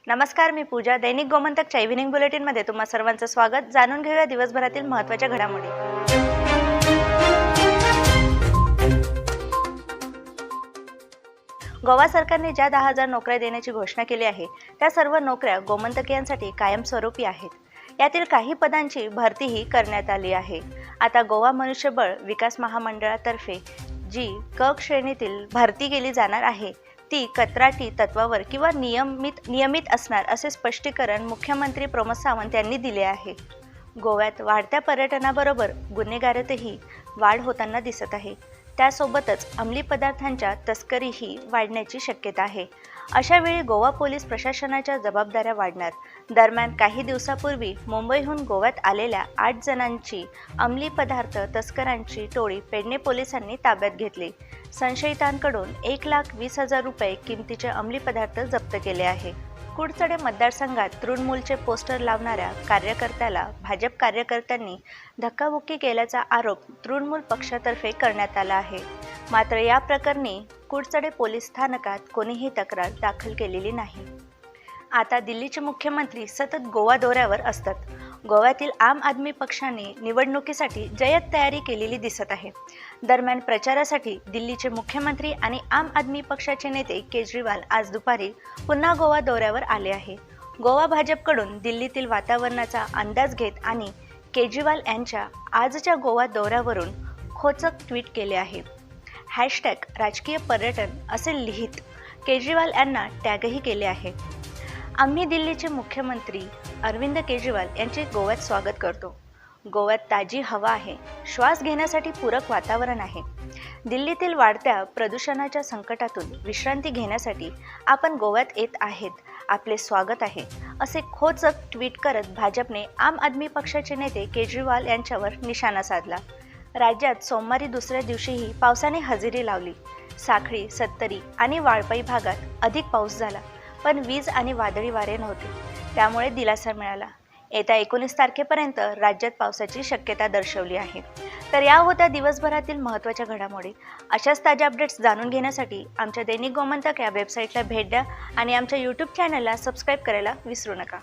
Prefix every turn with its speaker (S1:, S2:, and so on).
S1: नमस्कार, मी पूजा. दैनिक गोमंतकच्या इव्हिनिंग बुलेटिनमध्ये तुम्हा सर्वांचं स्वागत. जाणून घेऊया दिवसभरातील महत्त्वाच्या घडामोडी. गोवा सरकारने ज्या 10,000 नोकऱ्या देण्याची घोषणा केली आहे त्या सर्व नोकऱ्या गोमंतकीयांसाठी कायमस्वरूपी आहेत. यातील काही पदांची भरतीही करण्यात आली आहे. आता गोवा मनुष्यबळ विकास महामंडळातर्फे जी क श्रेणीतील भरती केली जाणार आहे ती कंत्राटी तत्वावर किंवा नियमित असणार असे स्पष्टीकरण मुख्यमंत्री प्रमोद सावंत यांनी दिले आहे. गोव्यात वाढत्या पर्यटनाबरोबर गुन्हेगारीतही वाढ होताना दिसत आहे. त्यासोबतच अंमली पदार्थांच्या तस्करीही वाढण्याची शक्यता आहे. अशा वेळी गोवा पोलीस प्रशासनाच्या जबाबदाऱ्या वाढणार. दरम्यान काही दिवसापूर्वी मुंबईहून गोव्यात आलेल्या 8 जणांची अंमली पदार्थ तस्करांची टोळी पेडणे पोलिसांनी ताब्यात घेतली. संशयितांकडून 1,20,000 रुपये किमतीचे अंमली पदार्थ जप्त केले आहे. कुडचडे मतदारसंघात तृणमूलचे पोस्टर लावणाऱ्या कार्यकर्त्याला भाजप कार्यकर्त्यांनी धक्काबुक्की केल्याचा आरोप तृणमूल पक्षातर्फे करण्यात आला आहे. मात्र या प्रकरणी कुडचडे पोलीस स्थानकात कोणीही तक्रार दाखल केलेली नाही. आता दिल्लीचे मुख्यमंत्री सतत गोवा दौऱ्यावर असतात. गोव्यातील आम आदमी पक्षाने निवडणुकीसाठी जय्यत तयारी केलेली दिसत आहे. दरम्यान प्रचारासाठी दिल्लीचे मुख्यमंत्री आणि आम आदमी पक्षाचे नेते केजरीवाल आज दुपारी पुन्हा गोवा दौऱ्यावर आले आहे. गोवा भाजपकडून दिल्लीतील वातावरणाचा अंदाज घेत आणि केजरीवाल यांच्या आजच्या गोवा दौऱ्यावरून खोचक ट्विट केले आहे. #राजकीय पर्यटन असे लिहित केजरीवाल यांना टॅगही केले आहे. आम्ही दिल्लीचे मुख्यमंत्री अरविंद केजरीवाल यांचे गोव्यात स्वागत करतो. गोव्यात ताजी हवा आहे, श्वास घेण्यासाठी पूरक वातावरण आहे. दिल्लीतील वाढत्या प्रदूषणाच्या संकटातून विश्रांती घेण्यासाठी आपण गोव्यात येत आहेत. आपले स्वागत आहे असे खोचक ट्विट करत भाजपने आम आदमी पक्षाचे नेते केजरीवाल यांच्यावर निशाणा साधला. राज्यात सोमवारी दुसऱ्या दिवशीही पावसाने हजेरी लावली. साखळी, सत्तरी आणि वाळपई भागात अधिक पाऊस झाला, पण वीज आणि वादळी वारे नव्हते. त्यामुळे दिलासा मिळाला. येत्या 19 तारखेपर्यंत राज्यात पावसाची शक्यता दर्शवली आहे. तर या होत्या दिवसभरातील महत्त्वाच्या घडामोडी. अशाच ताज्या अपडेट्स जाणून घेण्यासाठी आमच्या दैनिक गोमंतक या वेबसाईटला भेट द्या आणि आमच्या यूट्यूब चॅनलला सबस्क्राईब करायला विसरू नका.